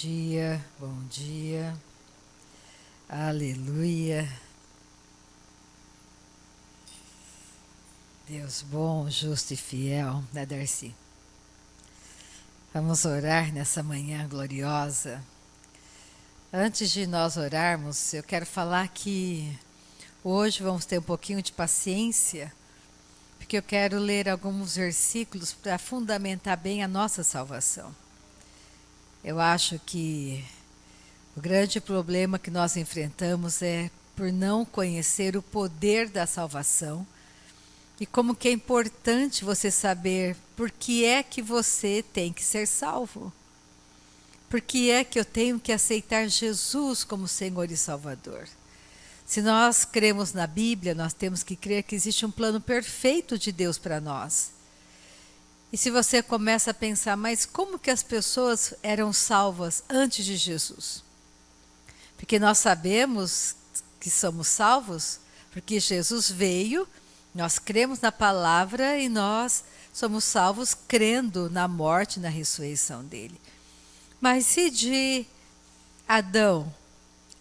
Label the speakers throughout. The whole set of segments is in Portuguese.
Speaker 1: dia, bom dia, aleluia. Deus bom, justo e fiel, né, Darcy? Vamos orar nessa manhã gloriosa. Antes de nós orarmos, eu quero falar que hoje vamos ter um pouquinho de paciência, porque eu quero ler alguns versículos para fundamentar bem a nossa salvação. Eu acho que o grande problema que nós enfrentamos é por não conhecer o poder da salvação e como que é importante você saber por que é que você tem que ser salvo. Por que é que eu tenho que aceitar Jesus como Senhor e Salvador? Se nós cremos na Bíblia, nós temos que crer que existe um plano perfeito de Deus para nós. E se você começa a pensar, mas como que as pessoas eram salvas antes de Jesus? Porque nós sabemos que somos salvos, porque Jesus veio, nós cremos na palavra e nós somos salvos crendo na morte e na ressurreição dele. Mas se de Adão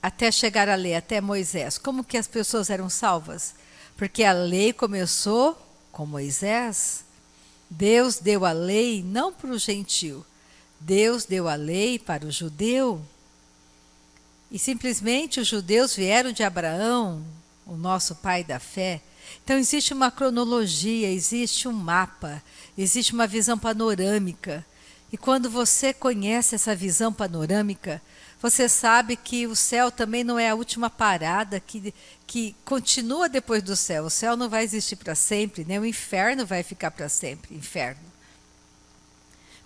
Speaker 1: até chegar a lei, até Moisés, como que as pessoas eram salvas? Porque a lei começou com Moisés. Deus deu a lei não para o gentio, Deus deu a lei para o judeu. E simplesmente os judeus vieram de Abraão, o nosso pai da fé. Então existe uma cronologia, existe um mapa, existe uma visão panorâmica. E quando você conhece essa visão panorâmica, você sabe que o céu também não é a última parada que continua depois do céu. O céu não vai existir para sempre, nem o inferno vai ficar para sempre, inferno.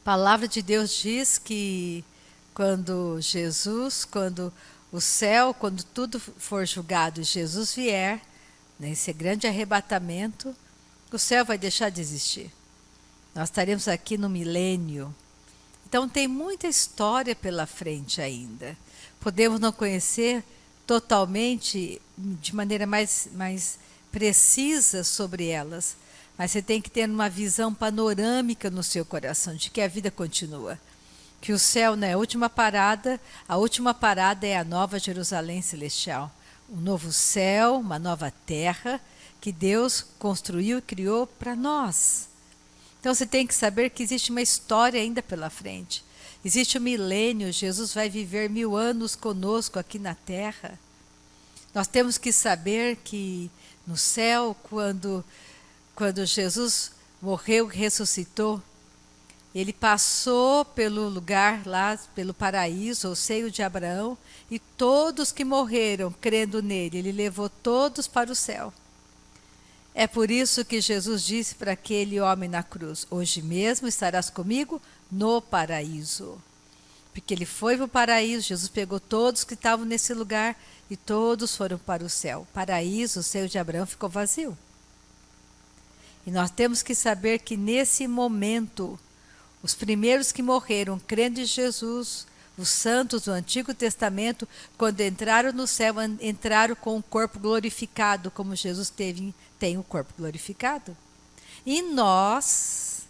Speaker 1: A palavra de Deus diz que quando o céu, quando tudo for julgado e Jesus vier, nesse grande arrebatamento, o céu vai deixar de existir. Nós estaremos aqui no milênio. Então tem muita história pela frente ainda. Podemos não conhecer totalmente, de maneira mais precisa sobre elas, mas você tem que ter uma visão panorâmica no seu coração de que a vida continua. Que o céu não é a última parada é a nova Jerusalém celestial. Um novo céu, uma nova terra que Deus construiu e criou para nós. Então você tem que saber que existe uma história ainda pela frente. Existe o milênio, Jesus vai viver 1000 anos conosco aqui na terra. Nós temos que saber que no céu, quando Jesus morreu e ressuscitou, ele passou pelo lugar lá, pelo paraíso, o seio de Abraão, e todos que morreram crendo nele, ele levou todos para o céu. É por isso que Jesus disse para aquele homem na cruz, hoje mesmo estarás comigo no paraíso. Porque ele foi para o paraíso, Jesus pegou todos que estavam nesse lugar e todos foram para o céu. O paraíso, o seio de Abraão, ficou vazio. E nós temos que saber que nesse momento, os primeiros que morreram crendo em Jesus, os santos do Antigo Testamento, quando entraram no céu, entraram com o corpo glorificado, como Jesus tem o corpo glorificado. E nós,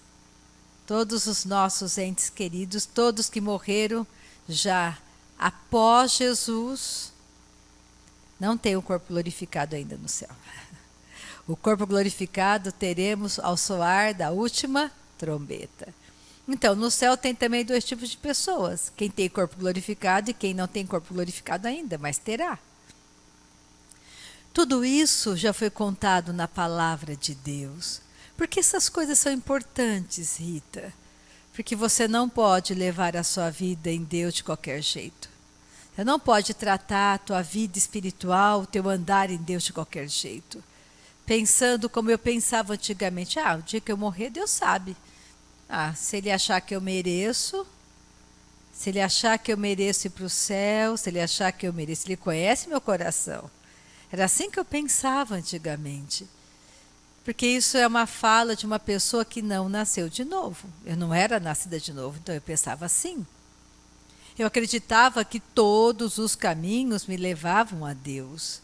Speaker 1: todos os nossos entes queridos, todos que morreram já após Jesus, não tem o corpo glorificado ainda no céu. O corpo glorificado teremos ao soar da última trombeta. Então, no céu tem também 2 tipos de pessoas. Quem tem corpo glorificado e quem não tem corpo glorificado ainda, mas terá. Tudo isso já foi contado na palavra de Deus. Por que essas coisas são importantes, Rita? Porque você não pode levar a sua vida em Deus de qualquer jeito. Você não pode tratar a tua vida espiritual, o teu andar em Deus de qualquer jeito. Pensando como eu pensava antigamente. O dia que eu morrer, Deus sabe. Se ele achar que eu mereço, se ele achar que eu mereço ir para o céu, se ele achar que eu mereço, ele conhece meu coração. Era assim que eu pensava antigamente. Porque isso é uma fala de uma pessoa que não nasceu de novo. Eu não era nascida de novo, então eu pensava assim. Eu acreditava que todos os caminhos me levavam a Deus.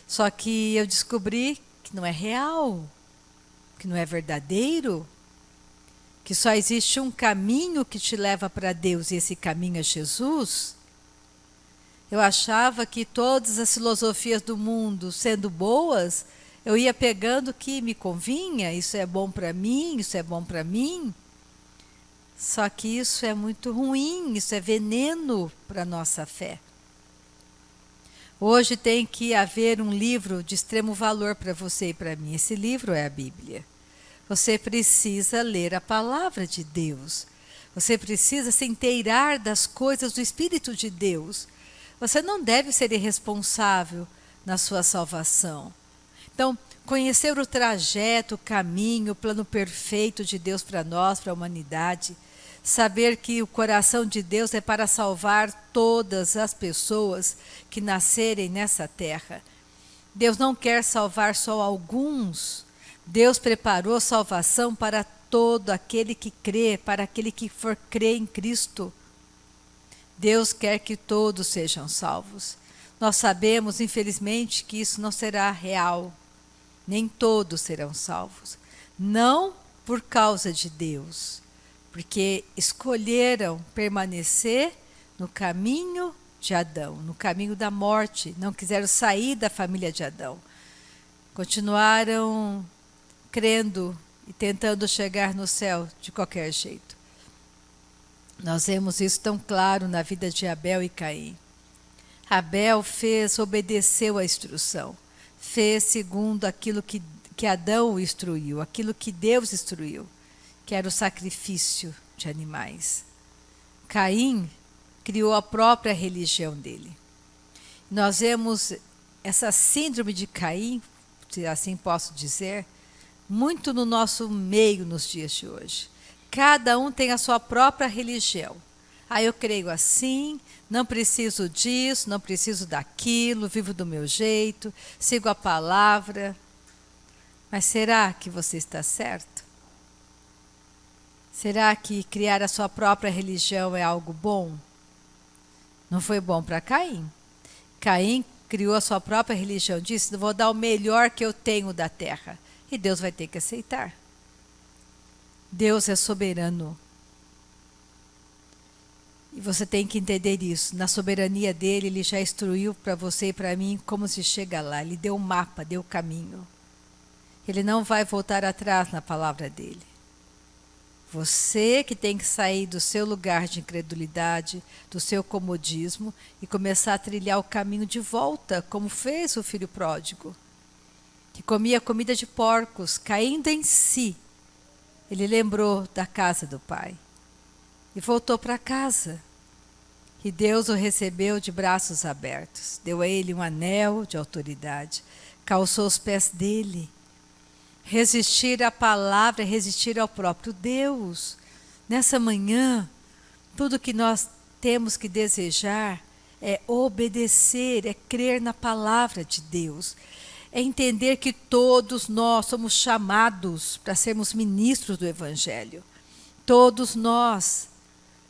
Speaker 1: Só que eu descobri que não é real, que não é verdadeiro. que só existe um caminho que te leva para Deus e esse caminho é Jesus, eu achava que todas as filosofias do mundo, sendo boas, eu ia pegando o que me convinha, isso é bom para mim, isso é bom para mim. Só que isso é muito ruim, isso é veneno para a nossa fé. Hoje tem que haver um livro de extremo valor para você e para mim. Esse livro é a Bíblia. Você precisa ler a palavra de Deus. Você precisa se inteirar das coisas do Espírito de Deus. Você não deve ser irresponsável na sua salvação. Então, conhecer o trajeto, o caminho, o plano perfeito de Deus para nós, para a humanidade, saber que o coração de Deus é para salvar todas as pessoas que nascerem nessa terra. Deus não quer salvar só alguns. Deus preparou salvação para todo aquele que crê, para aquele que for crer em Cristo. Deus quer que todos sejam salvos. Nós sabemos, infelizmente, que isso não será real. Nem todos serão salvos. Não por causa de Deus, porque escolheram permanecer no caminho de Adão, no caminho da morte, não quiseram sair da família de Adão. Continuaram crendo e tentando chegar no céu de qualquer jeito. Nós vemos isso tão claro na vida de Abel e Caim. Abel obedeceu à instrução, fez segundo aquilo que Adão o instruiu, aquilo que Deus instruiu, que era o sacrifício de animais. Caim criou a própria religião dele. Nós vemos essa síndrome de Caim, se assim posso dizer, muito no nosso meio nos dias de hoje. Cada um tem a sua própria religião. Eu creio assim, não preciso disso, não preciso daquilo, vivo do meu jeito, sigo a palavra. Mas será que você está certo? Será que criar a sua própria religião é algo bom? Não foi bom para Caim. Caim criou a sua própria religião, disse: vou dar o melhor que eu tenho da terra. E Deus vai ter que aceitar. Deus é soberano. E você tem que entender isso. Na soberania dele, ele já instruiu para você e para mim como se chega lá. Ele deu o mapa, deu o caminho. Ele não vai voltar atrás na palavra dele. Você que tem que sair do seu lugar de incredulidade, do seu comodismo e começar a trilhar o caminho de volta, como fez o filho pródigo, que comia comida de porcos, caindo em si. Ele lembrou da casa do pai e voltou para casa. E Deus o recebeu de braços abertos, deu a ele um anel de autoridade, calçou os pés dele. Resistir à palavra é resistir ao próprio Deus. Nessa manhã, tudo que nós temos que desejar é obedecer, é crer na palavra de Deus. É entender que todos nós somos chamados para sermos ministros do Evangelho. Todos nós.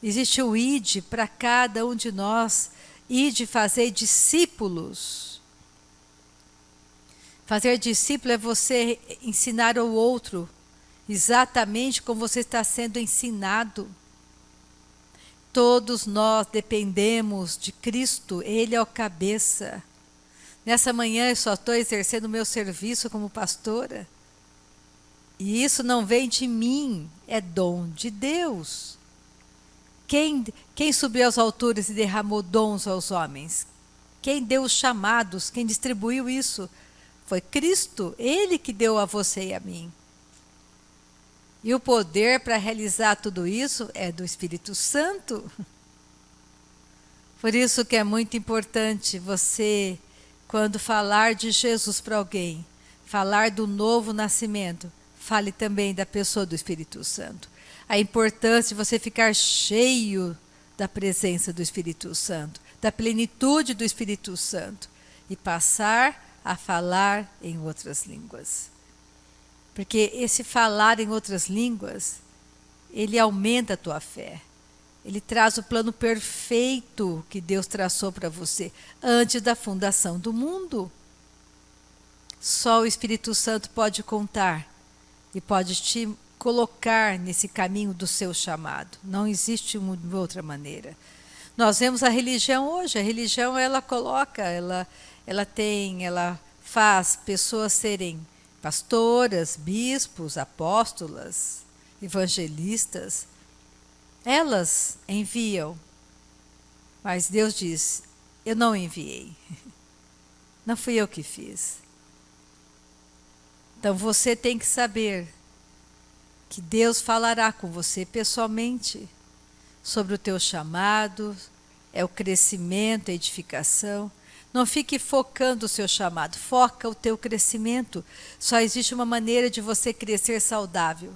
Speaker 1: Existe o ide para cada um de nós. Ide fazer discípulos. Fazer discípulo é você ensinar ao outro exatamente como você está sendo ensinado. Todos nós dependemos de Cristo, Ele é o cabeça. Nessa manhã eu só estou exercendo o meu serviço como pastora. E isso não vem de mim, é dom de Deus. Quem subiu às alturas e derramou dons aos homens? Quem deu os chamados, quem distribuiu isso? Foi Cristo, Ele que deu a você e a mim. E o poder para realizar tudo isso é do Espírito Santo. Por isso que é muito importante você, quando falar de Jesus para alguém, falar do novo nascimento, fale também da pessoa do Espírito Santo. A importância de você ficar cheio da presença do Espírito Santo, da plenitude do Espírito Santo e passar a falar em outras línguas. Porque esse falar em outras línguas, ele aumenta a tua fé. Ele traz o plano perfeito que Deus traçou para você antes da fundação do mundo. Só o Espírito Santo pode contar e pode te colocar nesse caminho do seu chamado. Não existe outra maneira. Nós vemos a religião hoje. A religião, ela coloca, ela faz pessoas serem pastoras, bispos, apóstolas, evangelistas. Elas enviam. Mas Deus diz, eu não enviei. Não fui eu que fiz. Então você tem que saber que Deus falará com você pessoalmente sobre o teu chamado, é o crescimento, a edificação. Não fique focando o seu chamado, foca o teu crescimento. Só existe uma maneira de você crescer saudável,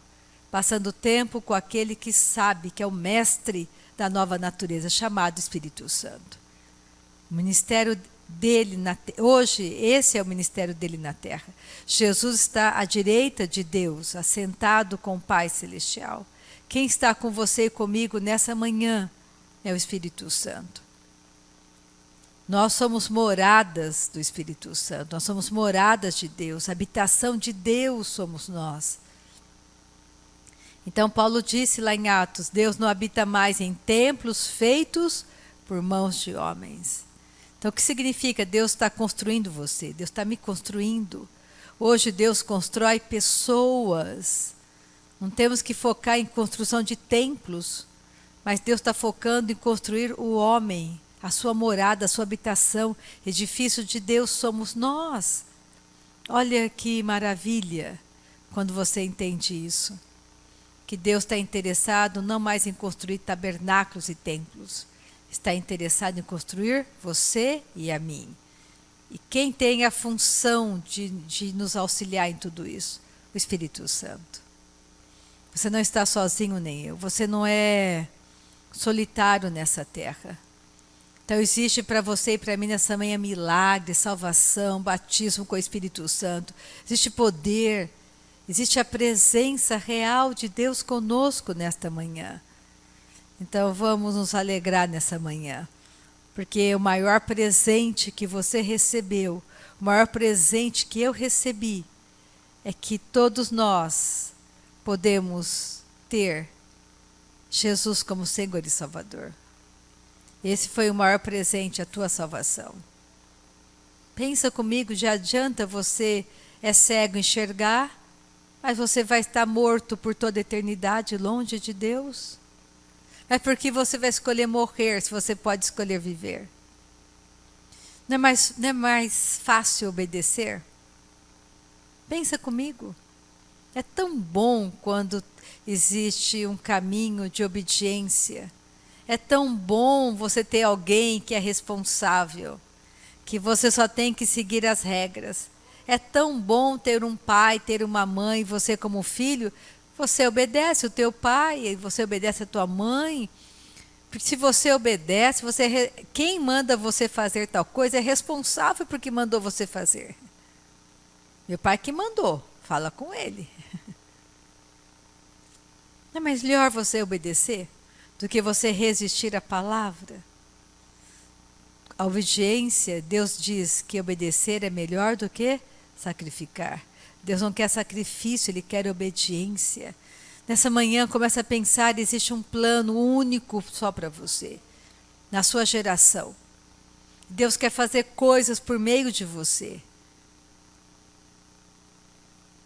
Speaker 1: passando tempo com aquele que sabe, que é o mestre da nova natureza, chamado Espírito Santo. O ministério dele hoje, esse é o ministério dele na terra. Jesus está à direita de Deus, assentado com o Pai Celestial. Quem está com você e comigo nessa manhã é o Espírito Santo. Nós somos moradas do Espírito Santo, nós somos moradas de Deus, a habitação de Deus somos nós. Então Paulo disse lá em Atos, Deus não habita mais em templos feitos por mãos de homens. Então o que significa? Deus está construindo você, Deus está me construindo. Hoje Deus constrói pessoas. Não temos que focar em construção de templos, mas Deus está focando em construir o homem, a sua morada, a sua habitação. Edifício de Deus somos nós. Olha que maravilha quando você entende isso. Que Deus está interessado não mais em construir tabernáculos e templos. Está interessado em construir você e a mim. E quem tem a função de nos auxiliar em tudo isso? O Espírito Santo. Você não está sozinho nem eu. Você não é solitário nessa terra. Então existe para você e para mim nessa manhã milagre, salvação, batismo com o Espírito Santo. Existe poder, existe a presença real de Deus conosco nesta manhã. Então vamos nos alegrar nessa manhã. Porque o maior presente que você recebeu, o maior presente que eu recebi, é que todos nós podemos ter Jesus como Senhor e Salvador. Esse foi o maior presente, a tua salvação. Pensa comigo, já adianta você é cego enxergar, mas você vai estar morto por toda a eternidade longe de Deus? Mas por que você vai escolher morrer se você pode escolher viver? Não é mais fácil obedecer? Pensa comigo. É tão bom quando existe um caminho de obediência. É tão bom você ter alguém que é responsável, que você só tem que seguir as regras. É tão bom ter um pai, ter uma mãe, você como filho, você obedece o teu pai, você obedece a tua mãe. Porque se você obedece, quem manda você fazer tal coisa é responsável por que mandou você fazer. Meu pai que mandou, fala com ele. Não é melhor você obedecer do que você resistir à palavra? A obediência, Deus diz que obedecer é melhor do que sacrificar. Deus não quer sacrifício, Ele quer obediência. Nessa manhã, começa a pensar, existe um plano único só para você, na sua geração. Deus quer fazer coisas por meio de você.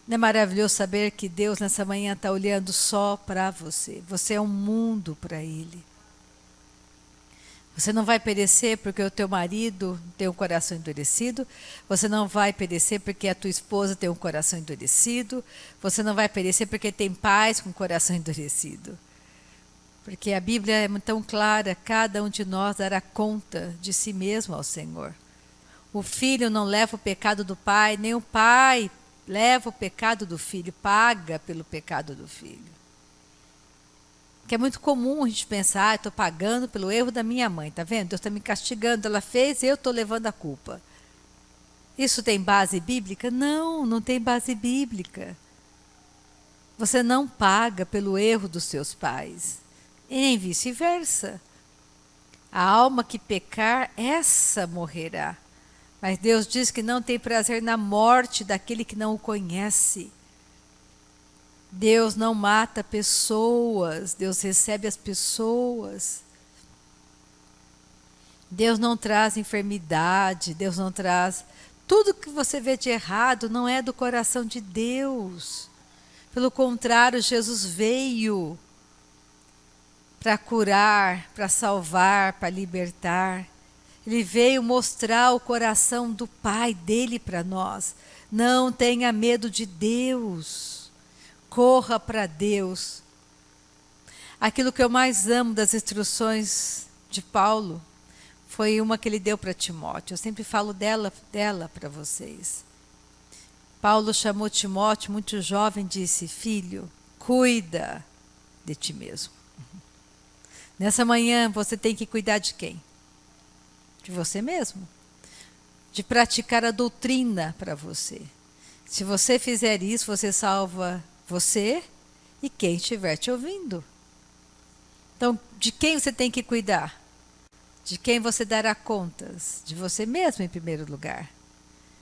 Speaker 1: Não é maravilhoso saber que Deus nessa manhã está olhando só para você? Você é um mundo para Ele. Você não vai perecer porque o teu marido tem um coração endurecido. Você não vai perecer porque a tua esposa tem um coração endurecido. Você não vai perecer porque tem pais com coração endurecido. Porque a Bíblia é tão clara, cada um de nós dará conta de si mesmo ao Senhor. O filho não leva o pecado do pai, nem o pai leva o pecado do filho, paga pelo pecado do filho. Que é muito comum a gente pensar, estou pagando pelo erro da minha mãe, tá vendo? Deus está me castigando, ela fez e eu estou levando a culpa. Isso tem base bíblica? Não, não tem base bíblica. Você não paga pelo erro dos seus pais, e nem vice-versa. A alma que pecar, essa morrerá. Mas Deus diz que não tem prazer na morte daquele que não o conhece. Deus não mata pessoas, Deus recebe as pessoas. Deus não traz enfermidade, Deus não traz... Tudo que você vê de errado não é do coração de Deus. Pelo contrário, Jesus veio para curar, para salvar, para libertar. Ele veio mostrar o coração do Pai dele para nós. Não tenha medo de Deus. Corra para Deus. Aquilo que eu mais amo das instruções de Paulo foi uma que ele deu para Timóteo. Eu sempre falo dela para vocês. Paulo chamou Timóteo, muito jovem, e disse: filho, cuida de ti mesmo. Nessa manhã você tem que cuidar de quem? De você mesmo. De praticar a doutrina para você. Se você fizer isso, você salva você e quem estiver te ouvindo. Então, de quem você tem que cuidar? De quem você dará contas? De você mesmo, em primeiro lugar.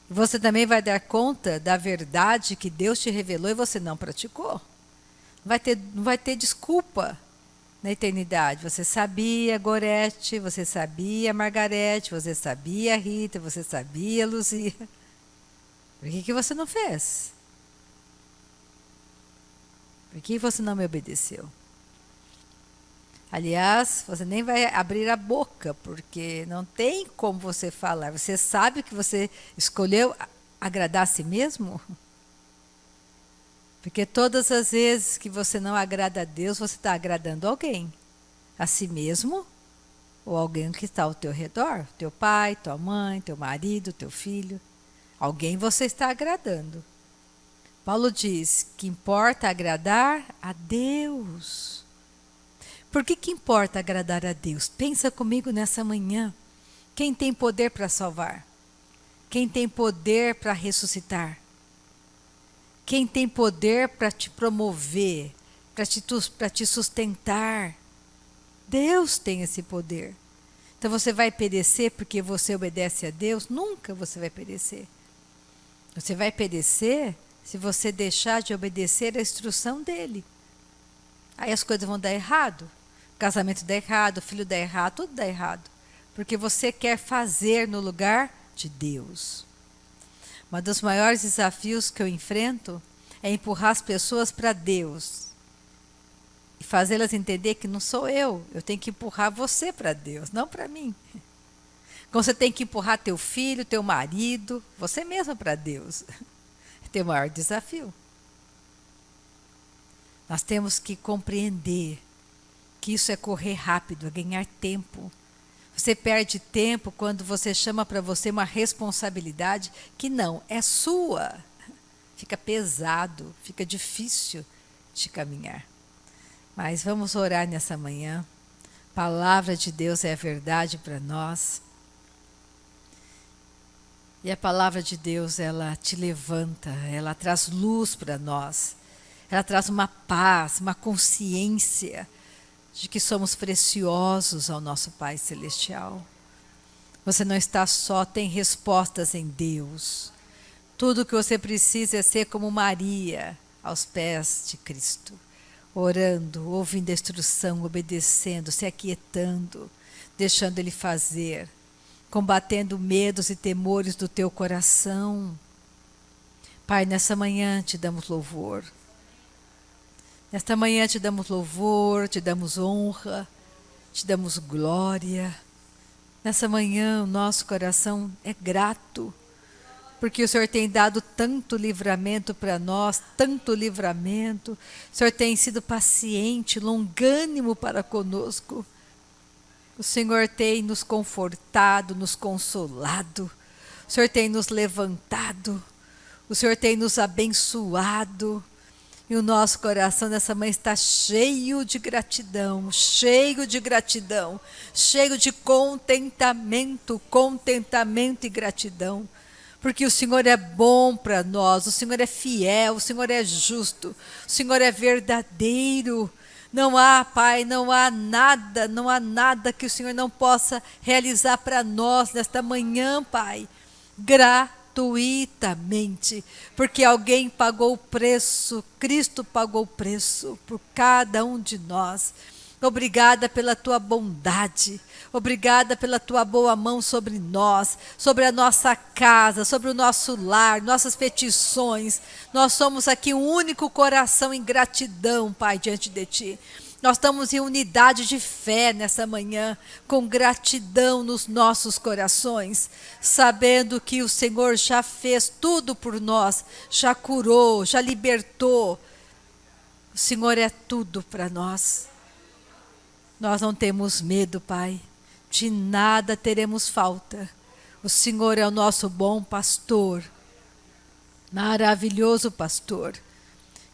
Speaker 1: Você também vai dar conta da verdade que Deus te revelou e você não praticou. Não vai ter desculpa na eternidade. Você sabia, Gorete, você sabia, Margarete, você sabia, Rita, você sabia, Luzia. Por que você não fez? Por que você não me obedeceu? Aliás, você nem vai abrir a boca, porque não tem como você falar. Você sabe que você escolheu agradar a si mesmo? Porque todas as vezes que você não agrada a Deus, você está agradando alguém. A si mesmo ou alguém que está ao teu redor. Teu pai, tua mãe, teu marido, teu filho. Alguém você está agradando. Paulo diz que importa agradar a Deus. Por que importa agradar a Deus? Pensa comigo nessa manhã. Quem tem poder para salvar? Quem tem poder para ressuscitar? Quem tem poder para te promover, para te sustentar? Deus tem esse poder. Então você vai perecer porque você obedece a Deus? Nunca você vai perecer. Você vai perecer se você deixar de obedecer a instrução dele. Aí as coisas vão dar errado. O casamento dá errado, o filho dá errado, tudo dá errado. Porque você quer fazer no lugar de Deus. Um dos maiores desafios que eu enfrento é empurrar as pessoas para Deus. E fazê-las entender que não sou eu tenho que empurrar você para Deus, não para mim. Como você tem que empurrar teu filho, teu marido, você mesmo para Deus. É teu maior desafio. Nós temos que compreender que isso é correr rápido, é ganhar tempo. Você perde tempo quando você chama para você uma responsabilidade que não é sua. Fica pesado, fica difícil de caminhar. Mas vamos orar nessa manhã. A palavra de Deus é a verdade para nós. E a palavra de Deus, ela te levanta, ela traz luz para nós. Ela traz uma paz, uma consciência de que somos preciosos ao nosso Pai Celestial. Você não está só, tem respostas em Deus. Tudo o que você precisa é ser como Maria, aos pés de Cristo. Orando, ouvindo a instrução, obedecendo, se aquietando, deixando Ele fazer. Combatendo medos e temores do teu coração. Pai, nessa manhã te damos louvor. Nesta manhã te damos louvor, te damos honra, te damos glória. Nessa manhã o nosso coração é grato, porque o Senhor tem dado tanto livramento para nós, tanto livramento. O Senhor tem sido paciente, longânimo para conosco. O Senhor tem nos confortado, nos consolado. O Senhor tem nos levantado. O Senhor tem nos abençoado. E o nosso coração nessa manhã está cheio de gratidão, cheio de gratidão, cheio de contentamento e gratidão. Porque o Senhor é bom para nós, o Senhor é fiel, o Senhor é justo, o Senhor é verdadeiro. Não há, Pai, não há nada que o Senhor não possa realizar para nós nesta manhã, Pai. Gratidão. gratuitamente, porque alguém pagou o preço, Cristo pagou o preço por cada um de nós. Obrigada pela tua bondade, obrigada pela tua boa mão sobre nós, sobre a nossa casa, sobre o nosso lar, nossas petições. Nós somos aqui um único coração em gratidão, Pai, diante de ti. Nós estamos em unidade de fé nessa manhã, com gratidão nos nossos corações, sabendo que o Senhor já fez tudo por nós, já curou, já libertou. O Senhor é tudo para nós. Nós não temos medo, Pai, de nada teremos falta. O Senhor é o nosso bom pastor, maravilhoso pastor,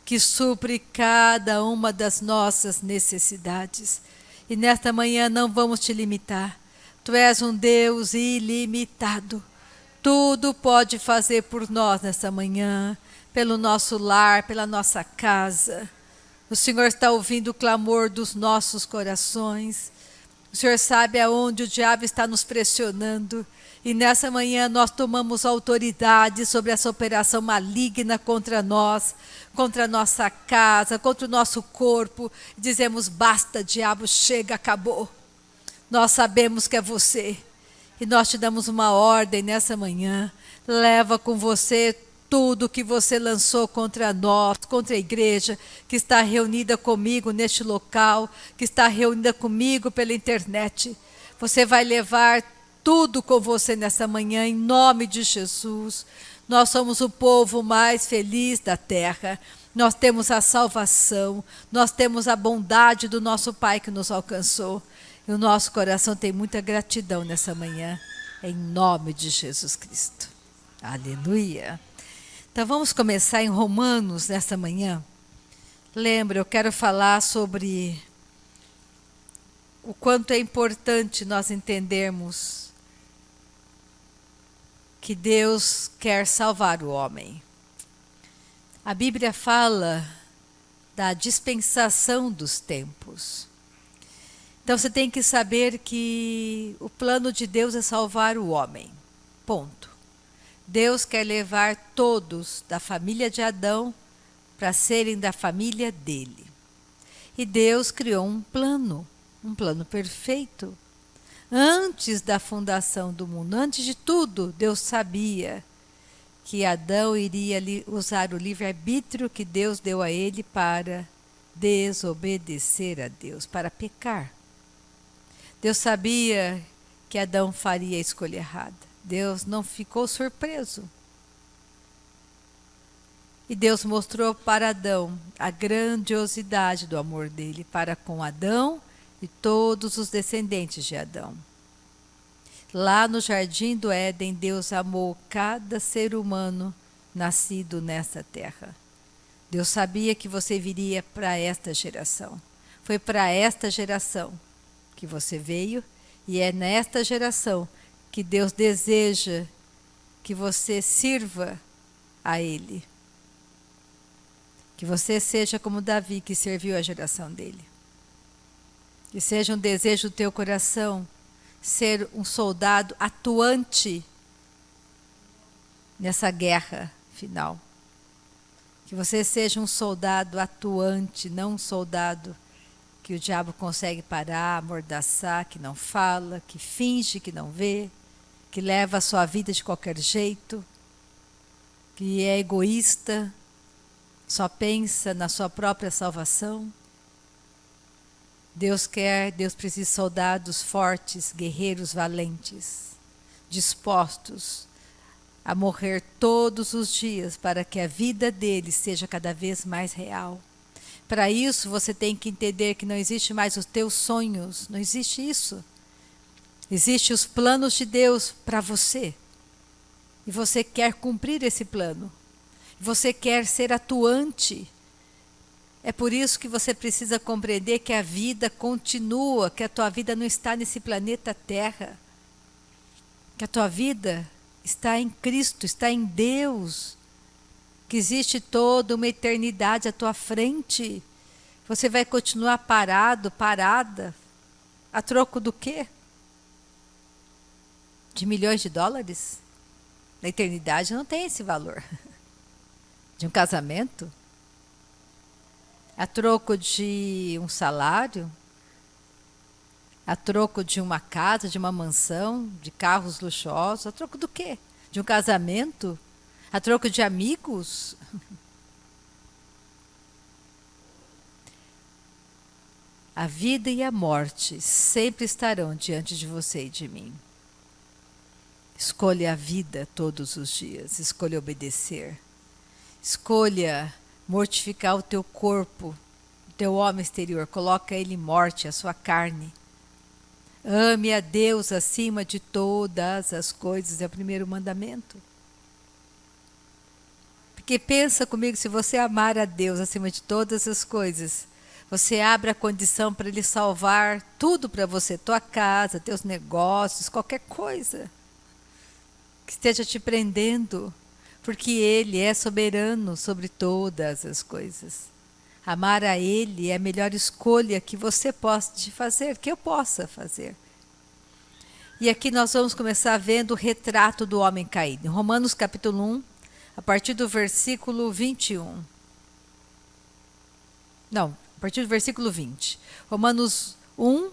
Speaker 1: que supre cada uma das nossas necessidades. E nesta manhã não vamos te limitar. Tu és um Deus ilimitado. Tudo pode fazer por nós nesta manhã, pelo nosso lar, pela nossa casa. O Senhor está ouvindo o clamor dos nossos corações. O Senhor sabe aonde o diabo está nos pressionando. E nessa manhã nós tomamos autoridade sobre essa operação maligna contra nós, contra a nossa casa, contra o nosso corpo. Dizemos, basta, diabo, chega, acabou. Nós sabemos que é você. E nós te damos uma ordem nessa manhã. Leva com você tudo que você lançou contra nós, contra a igreja, que está reunida comigo neste local, que está reunida comigo pela internet. Você vai levar tudo com você nessa manhã, em nome de Jesus. Nós somos o povo mais feliz da terra. Nós temos a salvação, nós temos a bondade do nosso Pai que nos alcançou. E o nosso coração tem muita gratidão nessa manhã, em nome de Jesus Cristo. Aleluia. Então vamos começar em Romanos nesta manhã. Lembra, eu quero falar sobre o quanto é importante nós entendermos que Deus quer salvar o homem. A Bíblia fala da dispensação dos tempos. Então você tem que saber que o plano de Deus é salvar o homem. Ponto. Deus quer levar todos da família de Adão para serem da família dele. E Deus criou um plano perfeito. Antes da fundação do mundo, antes de tudo, Deus sabia que Adão iria usar o livre-arbítrio que Deus deu a ele para desobedecer a Deus, para pecar. Deus sabia que Adão faria a escolha errada. Deus não ficou surpreso. E Deus mostrou para Adão a grandiosidade do amor dele para com Adão e todos os descendentes de Adão. Lá no jardim do Éden, Deus amou cada ser humano nascido nesta terra. Deus sabia que você viria para esta geração. Foi para esta geração que você veio e é nesta geração que Deus deseja que você sirva a Ele. Que você seja como Davi, que serviu a geração dele. Que seja um desejo do teu coração ser um soldado atuante nessa guerra final. Que você seja um soldado atuante, não um soldado que o diabo consegue parar, amordaçar, que não fala, que finge que não vê, que leva a sua vida de qualquer jeito, que é egoísta, só pensa na sua própria salvação. Deus precisa de soldados fortes, guerreiros valentes, dispostos a morrer todos os dias para que a vida deles seja cada vez mais real. Para isso você tem que entender que não existe mais os teus sonhos, não existe isso. Existem os planos de Deus para você. E você quer cumprir esse plano. Você quer ser atuante. É por isso que você precisa compreender que a vida continua, que a tua vida não está nesse planeta Terra. Que a tua vida está em Cristo, está em Deus. Que existe toda uma eternidade à tua frente. Você vai continuar parado, parada, a troco do quê? De milhões de dólares? Na eternidade não tem esse valor. De um casamento, a troco de um salário, a troco de uma casa, de uma mansão, de carros luxuosos, a troco do quê? De um casamento? A troco de amigos? A vida e a morte sempre estarão diante de você e de mim. Escolha a vida todos os dias, escolha obedecer. Escolha mortificar o teu corpo, o teu homem exterior, coloca ele em morte, a sua carne. Ame a Deus acima de todas as coisas, é o primeiro mandamento. Porque pensa comigo, se você amar a Deus acima de todas as coisas, você abre a condição para Ele salvar tudo para você, tua casa, teus negócios, qualquer coisa que esteja te prendendo, porque Ele é soberano sobre todas as coisas. Amar a Ele é a melhor escolha que você pode fazer, que eu possa fazer. E aqui nós vamos começar vendo o retrato do homem caído. Em Romanos capítulo 1, a partir do versículo 21. Não, a partir do versículo 20. Romanos 1,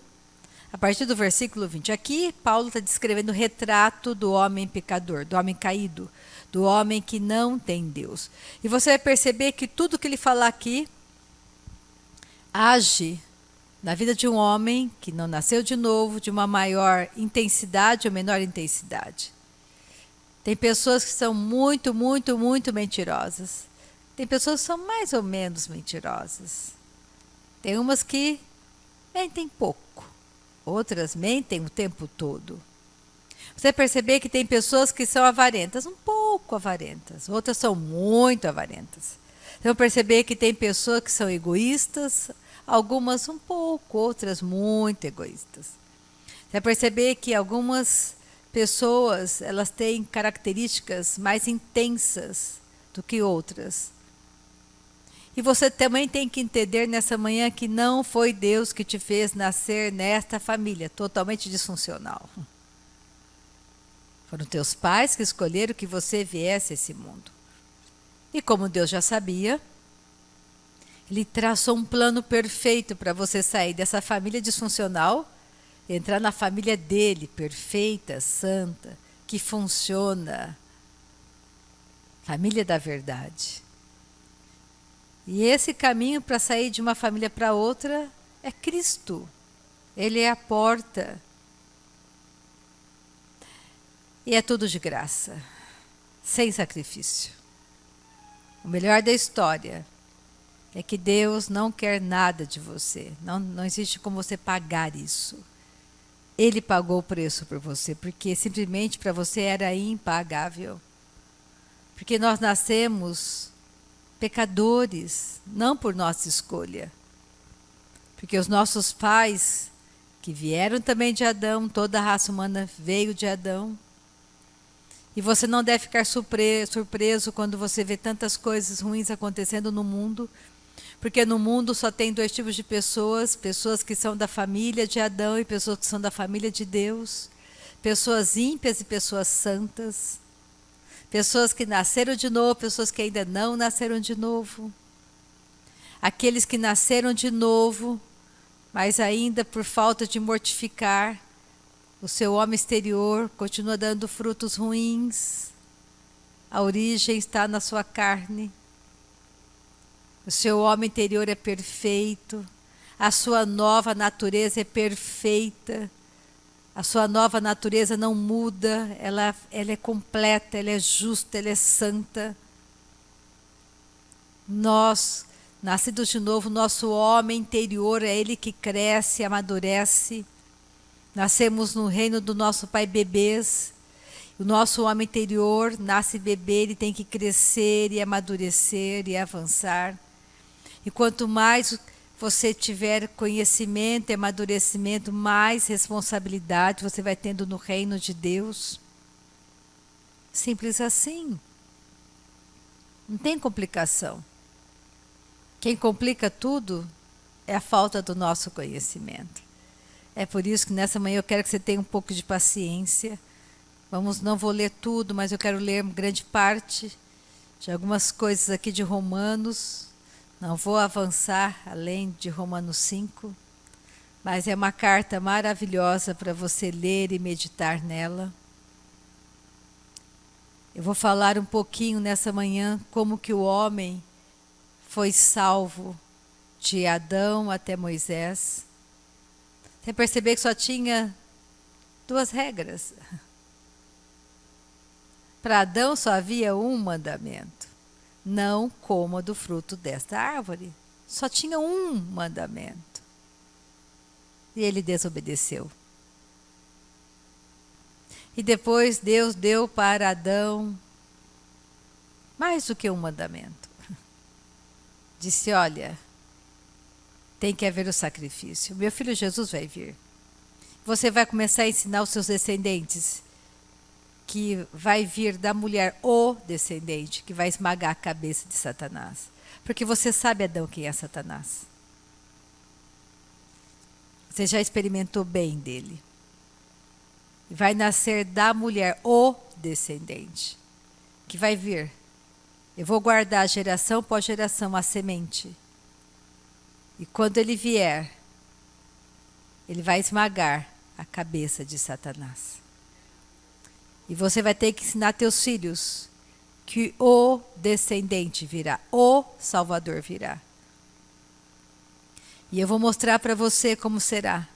Speaker 1: a partir do versículo 20. Aqui Paulo está descrevendo o retrato do homem pecador, do homem caído, do homem que não tem Deus. E você vai perceber que tudo que ele fala aqui age na vida de um homem que não nasceu de novo, de uma maior intensidade ou menor intensidade. Tem pessoas que são muito, muito, muito mentirosas. Tem pessoas que são mais ou menos mentirosas. Tem umas que mentem pouco, outras mentem o tempo todo. Você perceber que tem pessoas que são avarentas, um pouco avarentas, outras são muito avarentas. Você vai perceber que tem pessoas que são egoístas, algumas um pouco, outras muito egoístas. Você vai perceber que algumas pessoas, elas têm características mais intensas do que outras. E você também tem que entender nessa manhã que não foi Deus que te fez nascer nesta família totalmente disfuncional. Foram teus pais que escolheram que você viesse a esse mundo. E como Deus já sabia, Ele traçou um plano perfeito para você sair dessa família disfuncional, entrar na família dele, perfeita, santa, que funciona. Família da verdade. E esse caminho para sair de uma família para outra é Cristo. Ele é a porta. E é tudo de graça, sem sacrifício. O melhor da história é que Deus não quer nada de você. Não existe como você pagar isso. Ele pagou o preço por você, porque simplesmente para você era impagável. Porque nós nascemos pecadores, não por nossa escolha. Porque os nossos pais, que vieram também de Adão, toda a raça humana veio de Adão. E você não deve ficar surpreso quando você vê tantas coisas ruins acontecendo no mundo, porque no mundo só tem dois tipos de pessoas, pessoas que são da família de Adão e pessoas que são da família de Deus, pessoas ímpias e pessoas santas, pessoas que nasceram de novo, pessoas que ainda não nasceram de novo. Aqueles que nasceram de novo, mas ainda por falta de mortificar, o seu homem exterior continua dando frutos ruins. A origem está na sua carne. O seu homem interior é perfeito. A sua nova natureza é perfeita. A sua nova natureza não muda. Ela é completa, ela é justa, ela é santa. Nós, nascidos de novo, nosso homem interior é ele que cresce, amadurece. Nascemos no reino do nosso Pai bebês. O nosso homem interior nasce bebê, ele tem que crescer e amadurecer e avançar. E quanto mais você tiver conhecimento e amadurecimento, mais responsabilidade você vai tendo no reino de Deus. Simples assim. Não tem complicação. Quem complica tudo é a falta do nosso conhecimento. É por isso que nessa manhã eu quero que você tenha um pouco de paciência, Não vou ler tudo, mas eu quero ler grande parte de algumas coisas aqui de Romanos. Não vou avançar além de Romanos 5, mas é uma carta maravilhosa para você ler e meditar nela. Eu vou falar um pouquinho nessa manhã como que o homem foi salvo de Adão até Moisés. Você percebeu que só tinha 2 regras. Para Adão só havia um mandamento: não coma do fruto desta árvore. Só tinha um mandamento. E ele desobedeceu. E depois Deus deu para Adão mais do que um mandamento. Disse: olha, tem que haver o sacrifício. Meu filho Jesus vai vir. Você vai começar a ensinar os seus descendentes que vai vir da mulher o descendente que vai esmagar a cabeça de Satanás. Porque você sabe, Adão, quem é Satanás. Você já experimentou bem dele. Vai nascer da mulher o descendente que vai vir. Eu vou guardar geração por geração a semente. E quando ele vier, ele vai esmagar a cabeça de Satanás. E você vai ter que ensinar teus filhos que o descendente virá, o Salvador virá. E eu vou mostrar para você como será.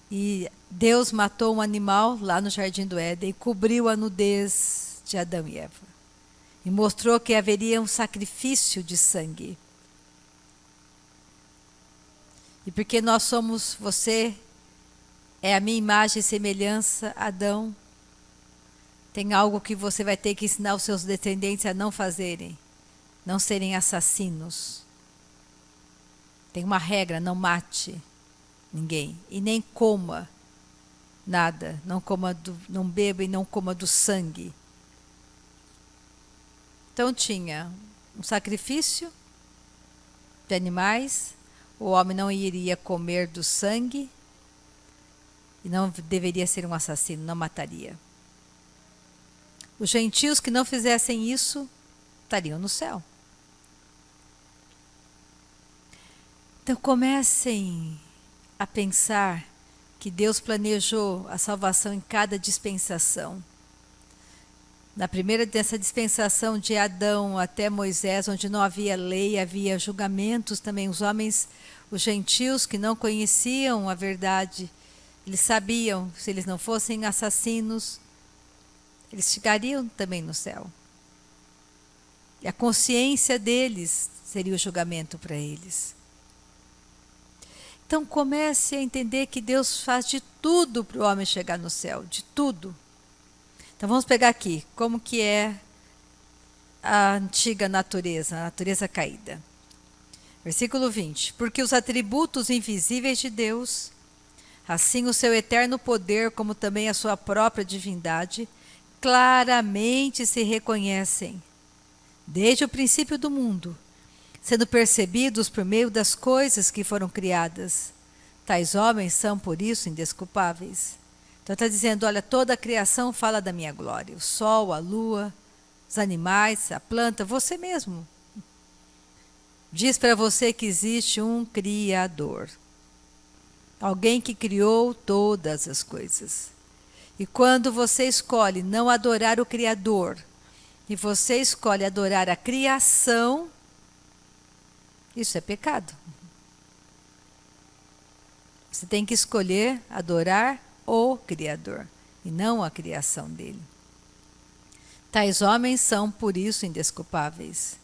Speaker 1: E Deus matou um animal lá no Jardim do Éden e cobriu a nudez de Adão e Eva. E mostrou que haveria um sacrifício de sangue. E porque nós somos, você é a minha imagem e semelhança, Adão, tem algo que você vai ter que ensinar os seus descendentes a não fazerem. Não serem assassinos. Tem uma regra: não mate ninguém. E nem coma nada. Não beba e não coma do sangue. Então tinha um sacrifício de animais. O homem não iria comer do sangue. E não deveria ser um assassino, não mataria. Os gentios que não fizessem isso estariam no céu. Então comecem a pensar que Deus planejou a salvação em cada dispensação. Na primeira dessa dispensação de Adão até Moisés, onde não havia lei, havia julgamentos também. Os homens, os gentios que não conheciam a verdade, eles sabiam, se eles não fossem assassinos, eles chegariam também no céu. E a consciência deles seria o julgamento para eles. Então comece a entender que Deus faz de tudo para o homem chegar no céu, de tudo. Então vamos pegar aqui, como que é a antiga natureza, a natureza caída. Versículo 20. Porque os atributos invisíveis de Deus, assim o seu eterno poder, como também a sua própria divindade, claramente se reconhecem, desde o princípio do mundo, sendo percebidos por meio das coisas que foram criadas. Tais homens são, por isso, indesculpáveis. Então está dizendo, olha, toda a criação fala da minha glória. O sol, a lua, os animais, a planta, você mesmo. Diz para você que existe um Criador. Alguém que criou todas as coisas. E quando você escolhe não adorar o Criador, e você escolhe adorar a criação, isso é pecado. Você tem que escolher adorar o Criador, e não a criação dele. Tais homens são, por isso, indesculpáveis.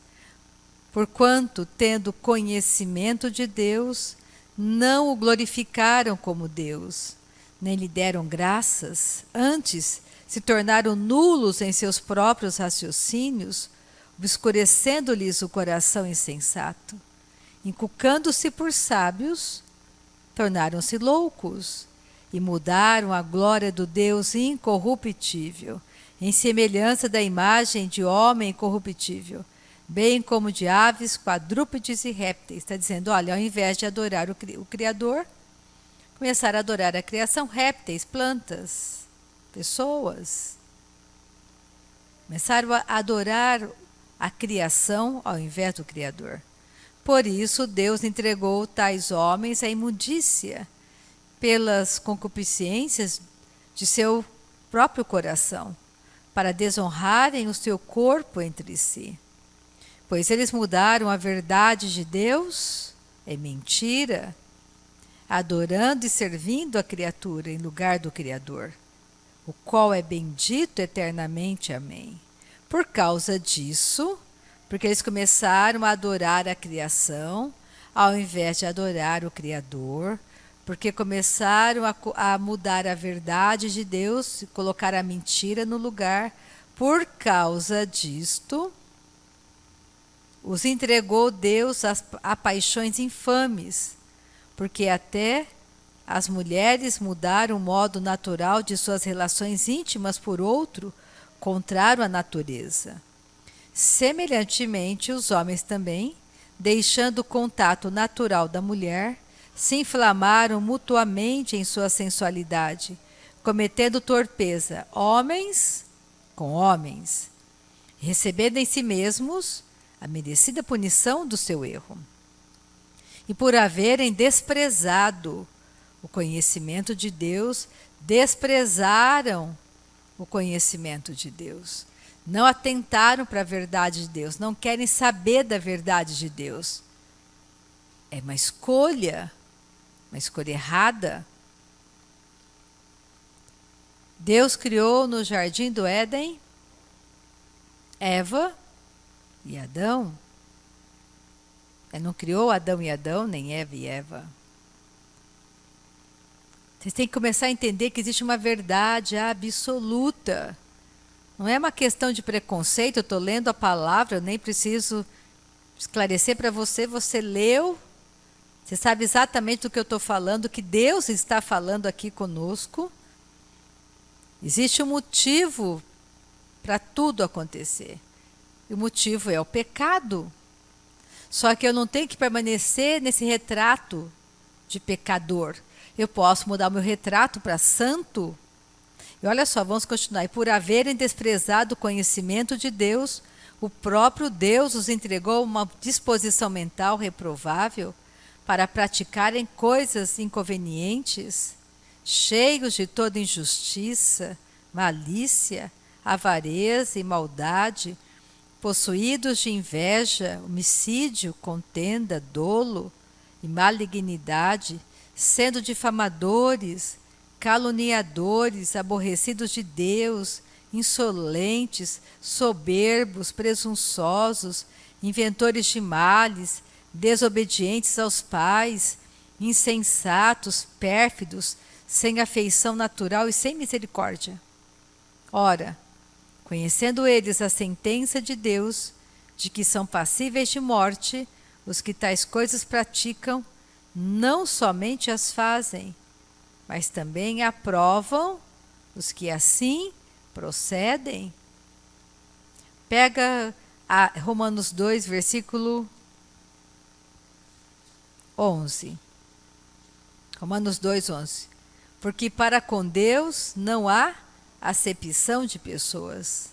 Speaker 1: Porquanto, tendo conhecimento de Deus, não o glorificaram como Deus, nem lhe deram graças, antes se tornaram nulos em seus próprios raciocínios, obscurecendo-lhes o coração insensato. Inculcando-se por sábios, tornaram-se loucos e mudaram a glória do Deus incorruptível, em semelhança da imagem de homem incorruptível, bem como de aves, quadrúpedes e répteis. Está dizendo, olha, ao invés de adorar o Criador, começaram a adorar a criação, répteis, plantas. pessoas. Começaram a adorar a criação ao invés do Criador. Por isso, Deus entregou tais homens à imundícia, pelas concupiscências de seu próprio coração, para desonrarem o seu corpo entre si. Pois eles mudaram a verdade de Deus em mentira, adorando e servindo a criatura em lugar do Criador, o qual é bendito eternamente. Amém. Por causa disso, porque eles começaram a adorar a criação, ao invés de adorar o Criador, porque começaram a mudar a verdade de Deus e colocar a mentira no lugar. Por causa disto, os entregou Deus a paixões infames, porque até as mulheres mudaram o modo natural de suas relações íntimas por outro, contrário à natureza. Semelhantemente, os homens também, deixando o contato natural da mulher, se inflamaram mutuamente em sua sensualidade, cometendo torpeza, homens com homens, recebendo em si mesmos a merecida punição do seu erro. E por haverem desprezado o conhecimento de Deus, desprezaram o conhecimento de Deus. Não atentaram para a verdade de Deus, não querem saber da verdade de Deus. É uma escolha errada. Deus criou no jardim do Éden Eva e Adão. Ele não criou Adão e Adão, nem Eva e Eva. Vocês têm que começar a entender que existe uma verdade absoluta. Não é uma questão de preconceito, eu estou lendo a palavra, eu nem preciso esclarecer para você, você leu, você sabe exatamente do que eu estou falando, que Deus está falando aqui conosco. Existe um motivo para tudo acontecer. E o motivo é o pecado. Só que eu não tenho que permanecer nesse retrato de pecador. Eu posso mudar o meu retrato para santo. E olha só, vamos continuar. E por haverem desprezado o conhecimento de Deus, o próprio Deus os entregou uma disposição mental reprovável para praticarem coisas inconvenientes, cheios de toda injustiça, malícia, avareza e maldade, possuídos de inveja, homicídio, contenda, dolo e malignidade, sendo difamadores, caluniadores, aborrecidos de Deus, insolentes, soberbos, presunçosos, inventores de males, desobedientes aos pais, insensatos, pérfidos, sem afeição natural e sem misericórdia. Ora, conhecendo eles a sentença de Deus, de que são passíveis de morte, os que tais coisas praticam, não somente as fazem, mas também aprovam os que assim procedem. Pega Romanos 2, versículo 11. Romanos 2, 11. Porque para com Deus não há acepção de pessoas.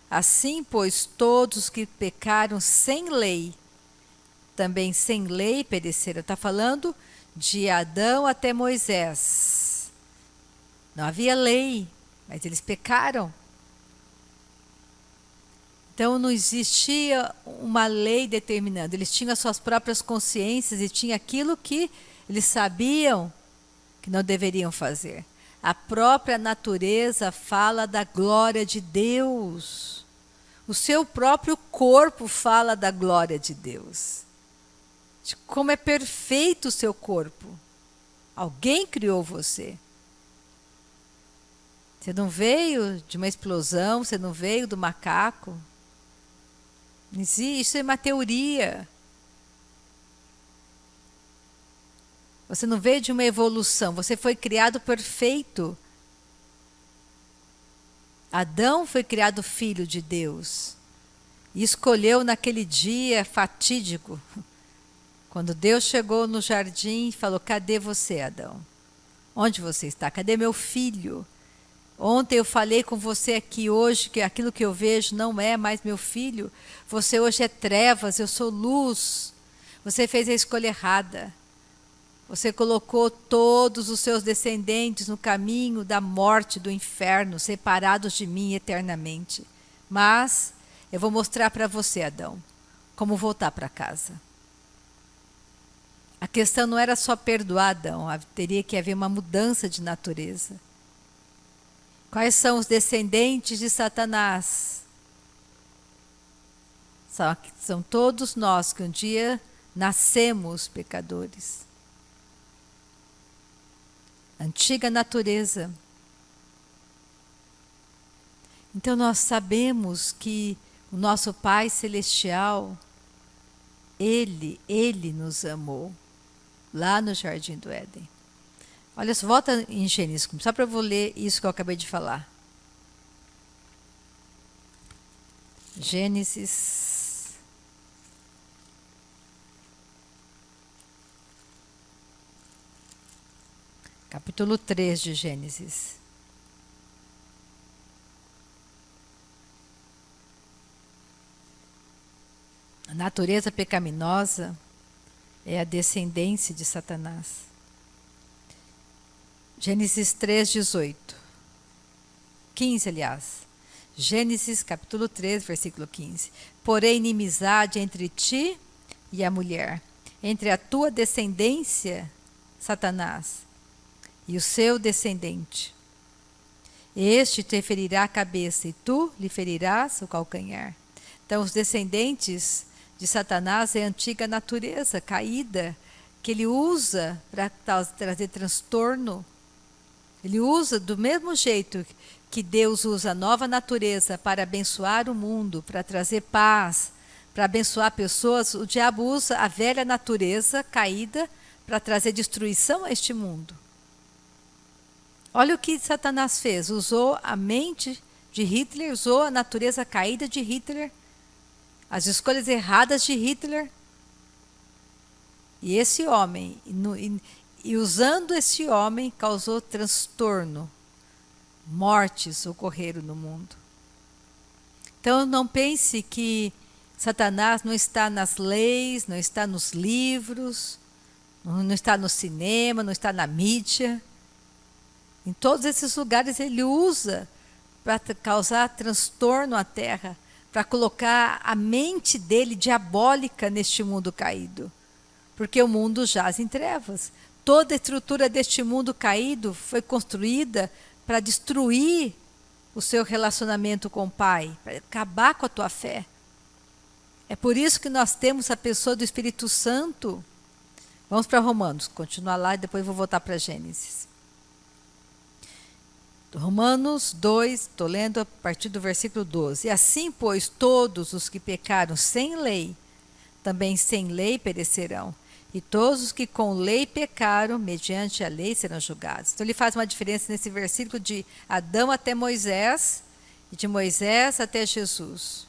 Speaker 1: Assim, pois, todos que pecaram sem lei, também sem lei pereceram. Está falando de Adão até Moisés. Não havia lei, mas eles pecaram. Então não existia uma lei determinando. Eles tinham as suas próprias consciências e tinham aquilo que eles sabiam que não deveriam fazer. A própria natureza fala da glória de Deus. O seu próprio corpo fala da glória de Deus. De como é perfeito o seu corpo. Alguém criou você. Você não veio de uma explosão, você não veio do macaco. Isso é uma teoria. Você não veio de uma evolução, você foi criado perfeito. Adão foi criado filho de Deus. E escolheu naquele dia fatídico, quando Deus chegou no jardim e falou: cadê você, Adão? Onde você está? Cadê meu filho? Ontem eu falei com você aqui hoje que aquilo que eu vejo não é mais meu filho. Você hoje é trevas, eu sou luz. Você fez a escolha errada. Você colocou todos os seus descendentes no caminho da morte, do inferno, separados de mim eternamente. Mas eu vou mostrar para você, Adão, como voltar para casa. A questão não era só perdoar Adão, teria que haver uma mudança de natureza. Quais são os descendentes de Satanás? São todos nós que um dia nascemos pecadores. Antiga natureza. Então nós sabemos que o nosso Pai Celestial, Ele nos amou, lá no Jardim do Éden. Olha só, volta em Gênesis, só para eu vou ler isso que eu acabei de falar. Gênesis. Capítulo 3 de Gênesis. A natureza pecaminosa é a descendência de Satanás. Gênesis 3, 18. 15, aliás. Gênesis capítulo 3, versículo 15. Porém, inimizade entre ti e a mulher, entre a tua descendência, Satanás, e o seu descendente. Este te ferirá a cabeça e tu lhe ferirás o calcanhar. Então, os descendentes de Satanás é a antiga natureza caída, que ele usa para trazer transtorno. Ele usa do mesmo jeito que Deus usa a nova natureza para abençoar o mundo, para trazer paz, para abençoar pessoas, o diabo usa a velha natureza caída para trazer destruição a este mundo. Olha o que Satanás fez, usou a mente de Hitler, usou a natureza caída de Hitler, as escolhas erradas de Hitler. E esse homem, e usando esse homem, causou transtorno, mortes ocorreram no mundo. Então não pense que Satanás não está nas leis, não está nos livros, não está no cinema, não está na mídia. Em todos esses lugares ele usa para causar transtorno à terra, para colocar a mente dele diabólica neste mundo caído. Porque o mundo jaz em trevas. Toda a estrutura deste mundo caído foi construída para destruir o seu relacionamento com o Pai, para acabar com a tua fé. É por isso que nós temos a pessoa do Espírito Santo. Vamos para Romanos, continuar lá e depois vou voltar para Gênesis. Romanos 2, estou lendo a partir do versículo 12. E assim, pois, todos os que pecaram sem lei, também sem lei perecerão. E todos os que com lei pecaram, mediante a lei serão julgados. Então ele faz uma diferença nesse versículo de Adão até Moisés, e de Moisés até Jesus.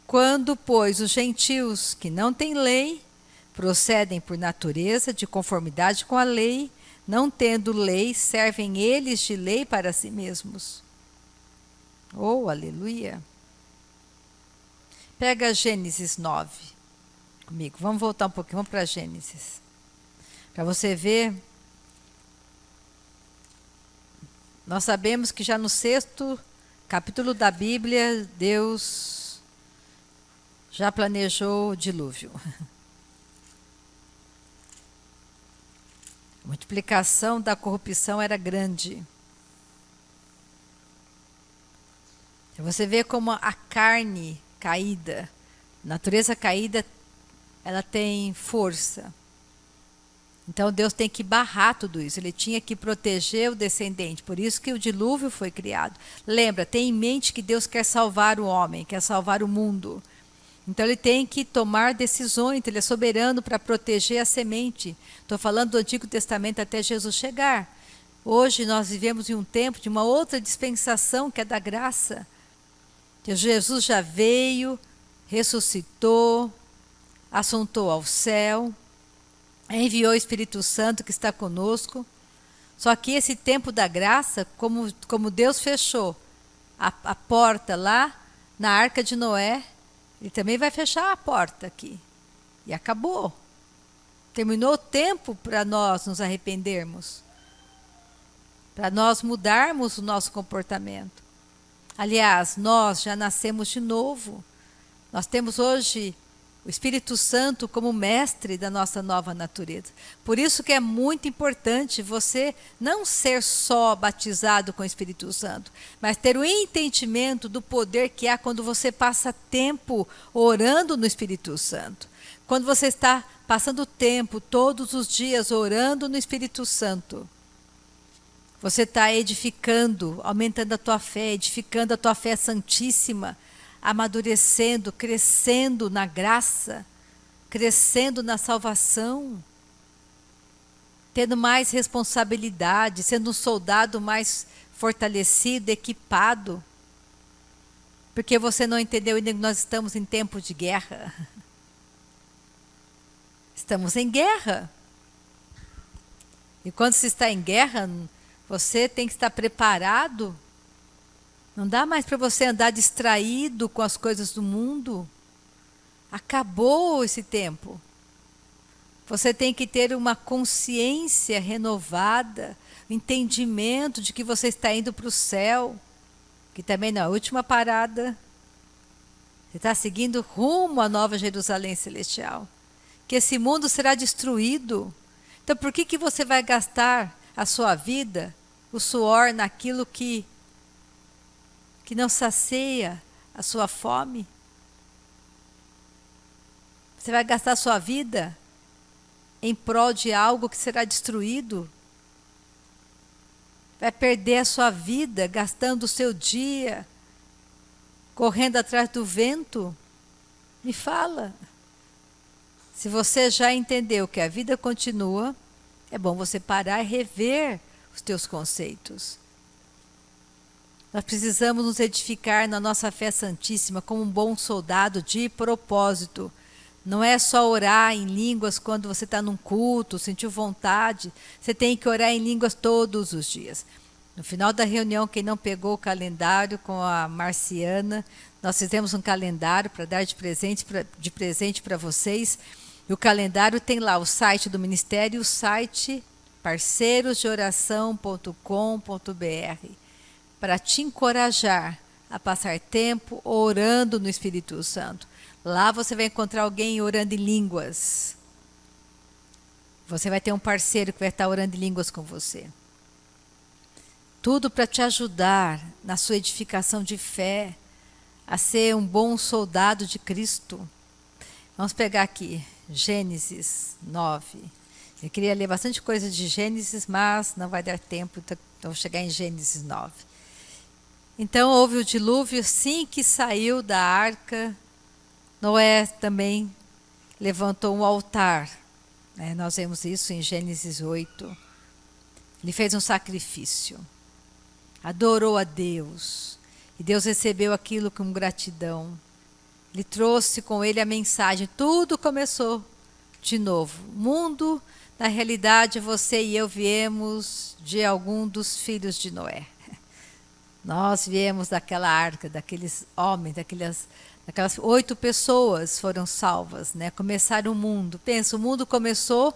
Speaker 1: Quando, pois, os gentios que não têm lei, procedem por natureza de conformidade com a lei, não tendo lei, servem eles de lei para si mesmos. Oh, aleluia! Pega Gênesis 9 comigo. Vamos voltar um pouquinho, vamos para Gênesis. Para você ver, nós sabemos que já no 6º capítulo da Bíblia, Deus já planejou o dilúvio. A multiplicação da corrupção era grande. Você vê como a carne caída, a natureza caída, ela tem força. Então Deus tem que barrar tudo isso. Ele tinha que proteger o descendente. Por isso que o dilúvio foi criado. Lembra, tenha em mente que Deus quer salvar o homem, quer salvar o mundo. Então ele tem que tomar decisões, ele é soberano para proteger a semente. Estou falando do Antigo Testamento até Jesus chegar. Hoje nós vivemos em um tempo de uma outra dispensação que é da graça. Que Jesus já veio, ressuscitou, assuntou ao céu, enviou o Espírito Santo que está conosco. Só que esse tempo da graça, como Deus fechou a porta lá na Arca de Noé, Ele também vai fechar a porta aqui. E acabou. Terminou o tempo para nós nos arrependermos, para nós mudarmos o nosso comportamento. Aliás, nós já nascemos de novo. Nós temos hoje o Espírito Santo como mestre da nossa nova natureza. Por isso que é muito importante você não ser só batizado com o Espírito Santo, mas ter o entendimento do poder que há quando você passa tempo orando no Espírito Santo. Quando você está passando tempo todos os dias orando no Espírito Santo, você está edificando, aumentando a tua fé, edificando a tua fé santíssima, amadurecendo, crescendo na graça, crescendo na salvação, tendo mais responsabilidade, sendo um soldado mais fortalecido, equipado, porque você não entendeu ainda que nós estamos em tempo de guerra. Estamos em guerra. E quando se está em guerra, você tem que estar preparado. Não dá mais para você andar distraído com as coisas do mundo. Acabou esse tempo. Você tem que ter uma consciência renovada, entendimento de que você está indo para o céu, que também não é a última parada. Você está seguindo rumo à Nova Jerusalém Celestial. Que esse mundo será destruído. Então por que você vai gastar a sua vida, o suor naquilo que não sacia a sua fome? Você vai gastar a sua vida em prol de algo que será destruído? Vai perder a sua vida gastando o seu dia, correndo atrás do vento? Me fala. Se você já entendeu que a vida continua, é bom você parar e rever os teus conceitos. Nós precisamos nos edificar na nossa fé santíssima como um bom soldado de propósito. Não é só orar em línguas quando você está num culto, sentiu vontade. Você tem que orar em línguas todos os dias. No final da reunião, quem não pegou o calendário com a Marciana, nós fizemos um calendário para dar de presente para vocês. E o calendário tem lá o site do Ministério e o site parcerosdeoração.com.br. Para te encorajar a passar tempo orando no Espírito Santo. Lá você vai encontrar alguém orando em línguas. Você vai ter um parceiro que vai estar orando em línguas com você. Tudo para te ajudar na sua edificação de fé, a ser um bom soldado de Cristo. Vamos pegar aqui, Gênesis 9. Eu queria ler bastante coisa de Gênesis, mas não vai dar tempo, então vou chegar em Gênesis 9. Então houve o dilúvio, assim que saiu da arca, Noé também levantou um altar. Nós vemos isso em Gênesis 8. Ele fez um sacrifício, adorou a Deus, e Deus recebeu aquilo com gratidão. Ele trouxe com ele a mensagem, tudo começou de novo. O mundo, na realidade, você e eu viemos de algum dos filhos de Noé. Nós viemos daquela arca, daqueles homens, daquelas 8 pessoas foram salvas, começaram o mundo. Pensa, o mundo começou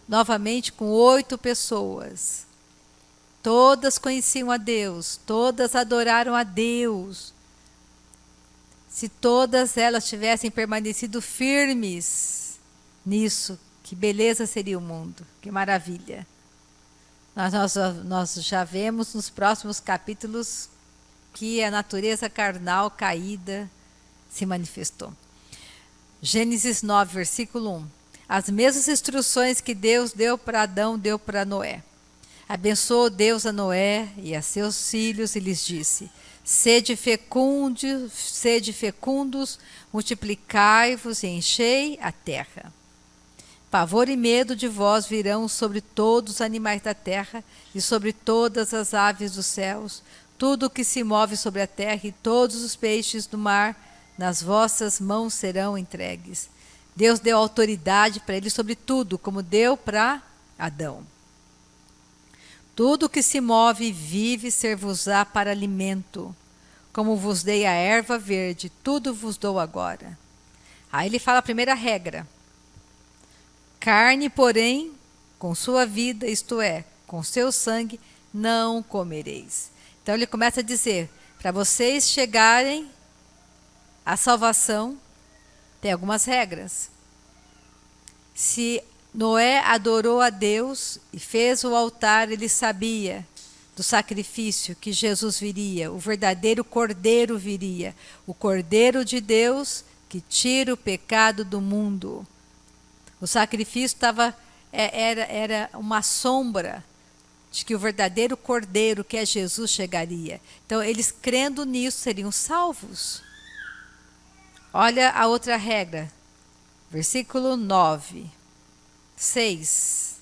Speaker 1: novamente com 8 pessoas. Todas conheciam a Deus, todas adoraram a Deus. Se todas elas tivessem permanecido firmes nisso, que beleza seria o mundo, que maravilha. Nós já vemos nos próximos capítulos que a natureza carnal caída se manifestou. Gênesis 9, versículo 1. As mesmas instruções que Deus deu para Adão, deu para Noé. Abençoou Deus a Noé e a seus filhos e lhes disse: sede fecundos, multiplicai-vos e enchei a terra. Pavor e medo de vós virão sobre todos os animais da terra e sobre todas as aves dos céus, tudo o que se move sobre a terra e todos os peixes do mar, nas vossas mãos serão entregues. Deus deu autoridade para ele sobre tudo, como deu para Adão. Tudo que se move e vive ser-vos-á para alimento. Como vos dei a erva verde, tudo vos dou agora. Aí ele fala a primeira regra. Carne, porém, com sua vida, isto é, com seu sangue, não comereis. Então ele começa a dizer, para vocês chegarem à salvação, tem algumas regras. Se Noé adorou a Deus e fez o altar, ele sabia do sacrifício que Jesus viria, o verdadeiro Cordeiro viria, o Cordeiro de Deus que tira o pecado do mundo. O sacrifício era uma sombra de que o verdadeiro Cordeiro, que é Jesus, chegaria. Então, eles crendo nisso seriam salvos. Olha a outra regra, versículo 6.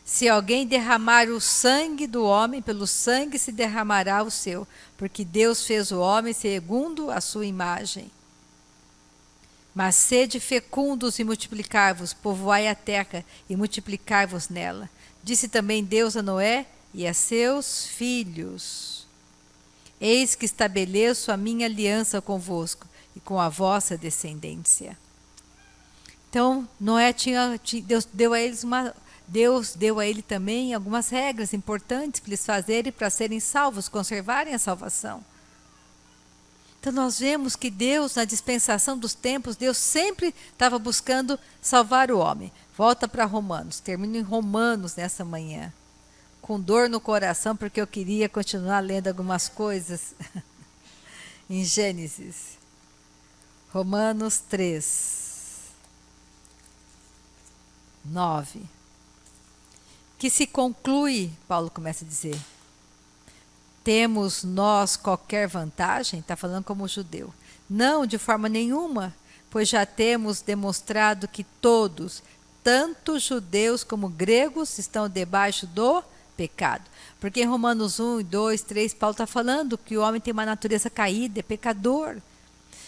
Speaker 1: Se alguém derramar o sangue do homem, pelo sangue se derramará o seu, porque Deus fez o homem segundo a sua imagem. Mas sede fecundos e multiplicai-vos, povoai a terra e multiplicai-vos nela. Disse também Deus a Noé e a seus filhos: Eis que estabeleço a minha aliança convosco e com a vossa descendência. Então, Noé Deus deu a ele também algumas regras importantes para eles fazerem para serem salvos, conservarem a salvação. Então nós vemos que Deus, na dispensação dos tempos, Deus sempre estava buscando salvar o homem. Volta para Romanos, termino em Romanos nessa manhã, com dor no coração, porque eu queria continuar lendo algumas coisas em Gênesis. Romanos 3:9. Que se conclui, Paulo começa a dizer, temos nós qualquer vantagem? Está falando como judeu. Não, de forma nenhuma, pois já temos demonstrado que todos, tanto judeus como gregos, estão debaixo do pecado. Porque em Romanos 1, 2, 3, Paulo está falando que o homem tem uma natureza caída, é pecador,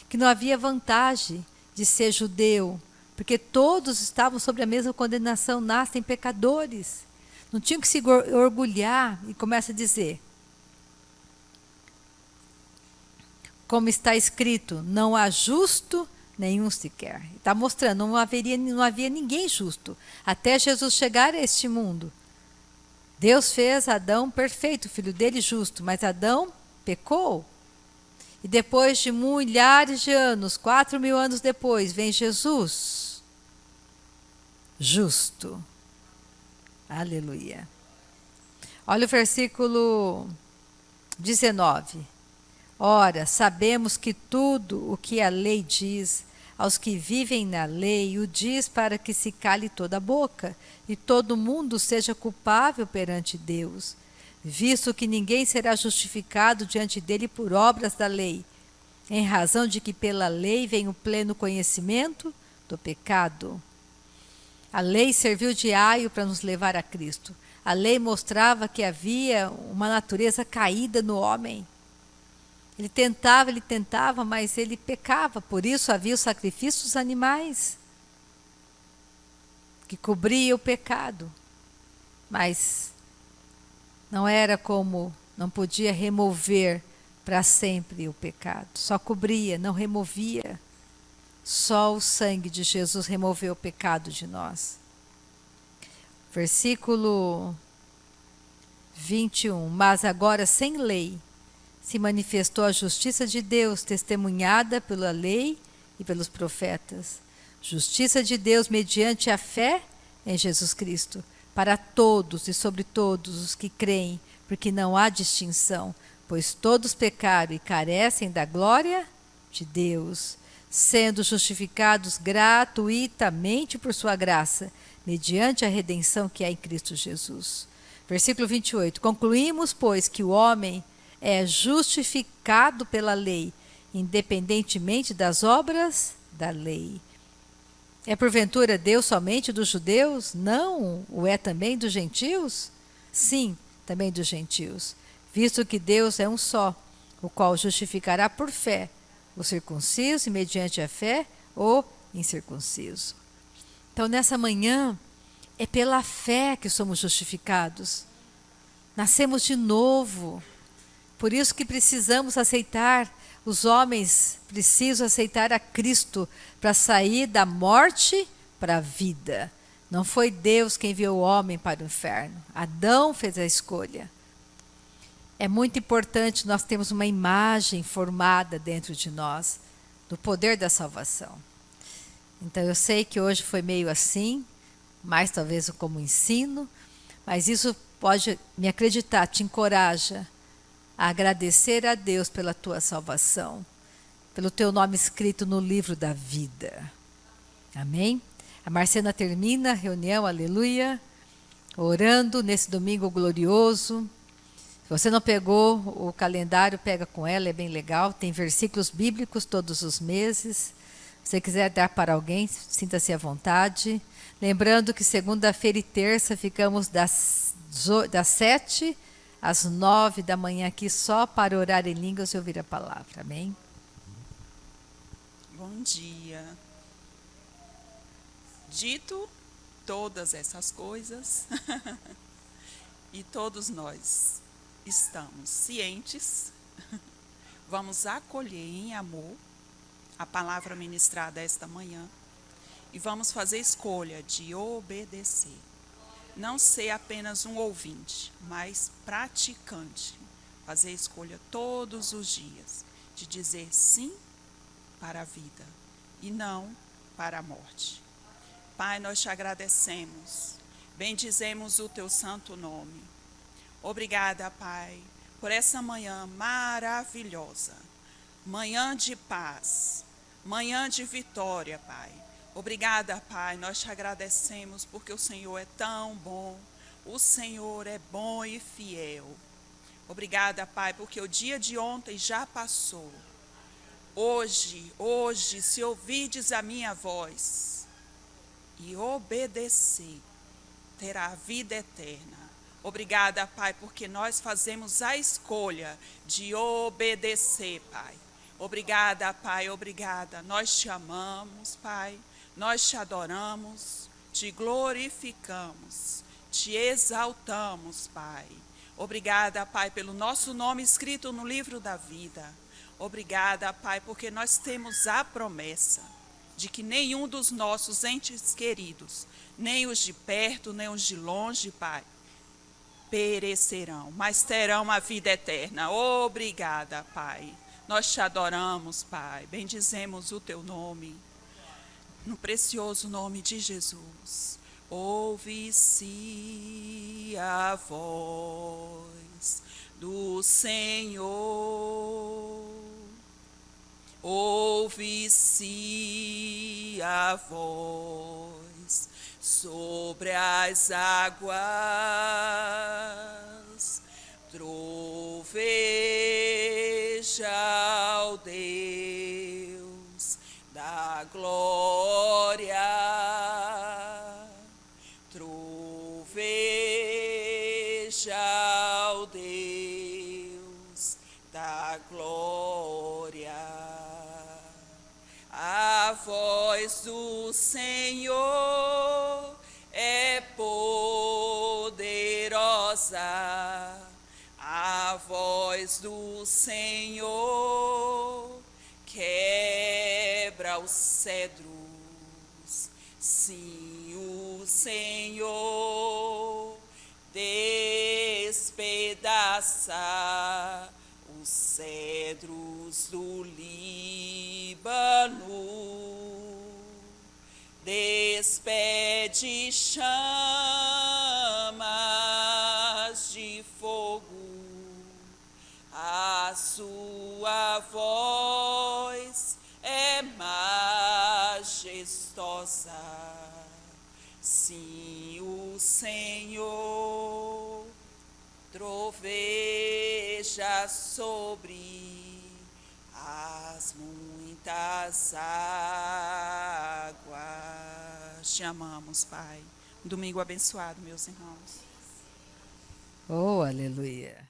Speaker 1: que não havia vantagem de ser judeu, porque todos estavam sob a mesma condenação, nascem pecadores. Não tinham que se orgulhar, e começa a dizer, como está escrito, não há justo nenhum sequer. Está mostrando, não havia ninguém justo, até Jesus chegar a este mundo. Deus fez Adão perfeito, o filho dele justo, mas Adão pecou. E depois de milhares de anos, 4.000 anos depois, vem Jesus, justo. Aleluia. Olha o versículo 19. Ora, sabemos que tudo o que a lei diz, aos que vivem na lei, o diz para que se cale toda a boca, e todo mundo seja culpável perante Deus, visto que ninguém será justificado diante dele por obras da lei, em razão de que pela lei vem o pleno conhecimento do pecado. A lei serviu de aio para nos levar a Cristo. A lei mostrava que havia uma natureza caída no homem. Ele tentava, mas ele pecava. Por isso havia o sacrifício dos animais, que cobria o pecado. Mas não podia remover para sempre o pecado. Só cobria, não removia. Só o sangue de Jesus removeu o pecado de nós. Versículo 21. Mas agora sem lei se manifestou a justiça de Deus, testemunhada pela lei e pelos profetas. Justiça de Deus mediante a fé em Jesus Cristo, para todos e sobre todos os que creem, porque não há distinção, pois todos pecaram e carecem da glória de Deus, sendo justificados gratuitamente por sua graça, mediante a redenção que há em Cristo Jesus. Versículo 28. Concluímos, pois, que o homem é justificado pela lei, independentemente das obras da lei. É porventura Deus somente dos judeus? Não, o é também dos gentios? Sim, também dos gentios, visto que Deus é um só, o qual justificará por fé o circunciso e mediante a fé o incircunciso. Então nessa manhã É pela fé que somos justificados. Nascemos de novo. Por isso que precisamos aceitar, os homens precisam aceitar a Cristo para sair da morte para a vida. Não foi Deus quem enviou o homem para o inferno. Adão fez a escolha. É muito importante nós termos uma imagem formada dentro de nós do poder da salvação. Então eu sei que hoje foi meio assim, mais talvez como ensino, mas isso pode me acreditar, te encoraja a agradecer a Deus pela tua salvação, pelo teu nome escrito no livro da vida. Amém? A Marcena termina a reunião, aleluia, orando nesse domingo glorioso. Se você não pegou o calendário, pega com ela, é bem legal. Tem versículos bíblicos todos os meses. Se você quiser dar para alguém, sinta-se à vontade. Lembrando que segunda-feira e terça ficamos das 7 às 9 da manhã aqui só para orar em línguas e ouvir a palavra. Amém?
Speaker 2: Bom dia. Dito todas essas coisas, e todos nós estamos cientes, vamos acolher em amor a palavra ministrada esta manhã e vamos fazer escolha de obedecer. Não ser apenas um ouvinte, mas praticante. Fazer escolha todos os dias de dizer sim para a vida e não para a morte. Pai, nós te agradecemos, bendizemos o teu santo nome. Obrigada, Pai, por essa manhã maravilhosa, manhã de paz, manhã de vitória, Pai. Obrigada, Pai, nós te agradecemos porque o Senhor é tão bom, o Senhor é bom e fiel. Obrigada, Pai, porque o dia de ontem já passou. Hoje, se ouvides a minha voz e obedecer, terá a vida eterna. Obrigada, Pai, porque nós fazemos a escolha de obedecer, Pai. Obrigada, Pai, obrigada. Nós te amamos, Pai. Nós te adoramos, te glorificamos, te exaltamos, Pai. Obrigada, Pai, pelo nosso nome escrito no livro da vida. Obrigada, Pai, porque nós temos a promessa de que nenhum dos nossos entes queridos, nem os de perto, nem os de longe, Pai, perecerão, mas terão a vida eterna. Obrigada, Pai. Nós te adoramos, Pai. Bendizemos o teu nome, no precioso nome de Jesus. Ouve-se a voz do Senhor. Ouve-se a voz sobre as águas, troveja ao Deus da glória, troveja ao Deus da glória. A voz do Senhor é poderosa, a voz do Senhor quebra os cedros. Sim, o Senhor despedaça os cedros do Líbano, despede chamas de fogo, a sua voz é majestosa. Sim, o Senhor troveja sobre as muitas águas. Te amamos, Pai. Domingo abençoado, meus irmãos.
Speaker 1: Oh, aleluia.